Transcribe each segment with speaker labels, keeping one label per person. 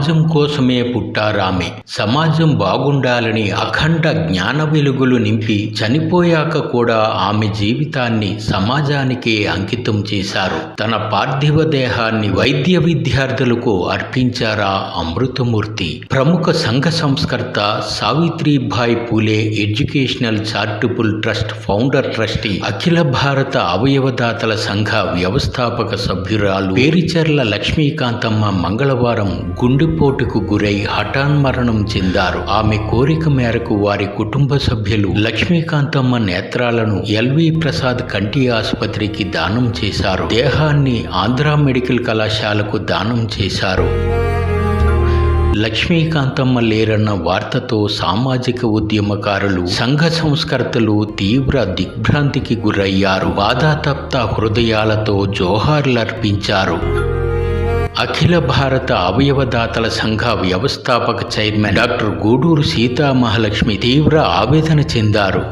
Speaker 1: సమాజం కోసమే పుట్టారామె. సమాజం బాగుండాలని అఖండ జ్ఞాన వెలుగులు నింపి చనిపోయాక కూడా ఆమె జీవితాన్ని సమాజానికే అంకితం చేశారు. తన పార్థివ దేహాన్ని వైద్య విద్యార్థులకు అర్పించారా అమృతమూర్తి. ప్రముఖ సంఘ సంస్కర్త, Savitribai Phule educational charitable trust founder trustee, అఖిల భారత అవయవదాతల సంఘ వ్యవస్థాపక సభ్యురాలు పేరిచెర్ల లక్ష్మీకాంతమ్మ మంగళవారం గుండెపోటుకు గురై హఠాన్మరణం చెందారు. ఆమె కోరిక మేరకు వారి కుటుంబ సభ్యులు లక్ష్మీకాంతమ్మ నేత్రాలను ఎల్వి ప్రసాద్ కంటి ఆసుపత్రికి దానం చేశారు. దేహాన్ని ఆంధ్ర మెడికల్ కళాశాలకు దానం చేశారు. లక్ష్మీకాంతమ్మ లేరన్న వార్తతో సామాజిక ఉద్యమకారులు, సంఘ సంస్కర్తలు తీవ్ర దిగ్భ్రాంతికి గురయ్యారు. బాధాతప్త హృదయాలతో జోహార్లర్పించారు. అఖిల భారత అవయవదాతల సంఘ వ్యవస్థాపక చైర్మన్ డాక్టర్ గూడూరు సీతామహాలక్ష్మి తీవ్ర ఆవేదన చెందారు.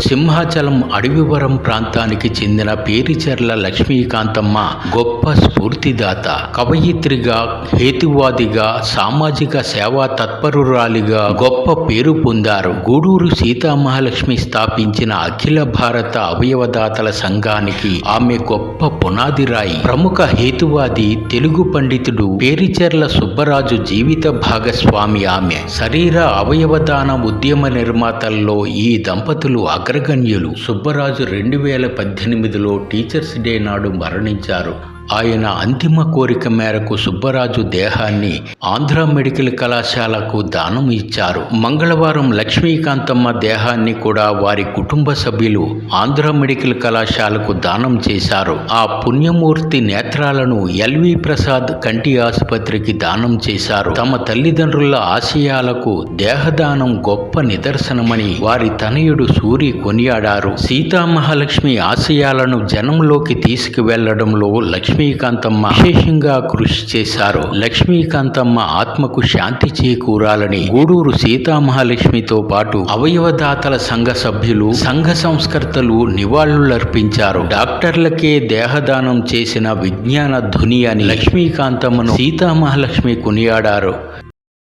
Speaker 1: సింహాచలం అడవివరం ప్రాంతానికి చెందిన పేరిచెర్ల లక్ష్మీకాంతమ్మ గొప్ప స్ఫూర్తిదాత, కవయిత్రిగా, హేతువాదిగా, సామాజిక సేవా తత్పరురాలిగా గొప్ప పేరు పొందారు. గూడూరు సీతామహాలక్ష్మి స్థాపించిన అఖిల భారత అవయవదాతల సంఘానికి ఆమె గొప్ప పునాదిరాయి. ప్రముఖ హేతువాది, తెలుగు పండితుడు పేరిచెర్ల సుబ్బరాజు జీవిత భాగస్వామి ఆమె. శరీర అవయవదాన ఉద్యమ నిర్మాతల్లో ఈ దంపతులు అగ్రగణ్యులు. సుబ్బరాజు 2018లో టీచర్స్ డే నాడు మరణించారు. ఆయన అంతిమ కోరిక మేరకు సుబ్బరాజు దేహాన్ని ఆంధ్ర మెడికల్ కళాశాలకు దానం ఇచ్చారు. మంగళవారం లక్ష్మీకాంతమ్మ దేహాన్ని కూడా వారి కుటుంబ సభ్యులు ఆంధ్ర మెడికల్ కళాశాలకు దానం చేశారు. ఆ పుణ్యమూర్తి నేత్రాలను ఎల్వి ప్రసాద్ కంటి ఆసుపత్రికి దానం చేశారు. తమ తల్లిదండ్రుల ఆశయాలకు దేహదానం గొప్ప నిదర్శనమని వారి తనయుడు సూరి కొనియాడారు. సీతామహాలక్ష్మి ఆశయాలను జనంలోకి తీసుకువెళ్లడంలో లక్ష్మీకాంతమ్మ విశేషంగా కృషి చేశారు. లక్ష్మీకాంతమ్మ ఆత్మకు శాంతి చేకూరాలని గూడూరు సీతామహాలక్ష్మితో పాటు అవయవదాతల సంఘ సభ్యులు, సంఘ సంస్కర్తలు నివాళులర్పించారు. డాక్టర్లకే దేహదానం చేసిన విజ్ఞాన ధుని అని లక్ష్మీకాంతమ్మను సీతామహాలక్ష్మి కొనియాడారు.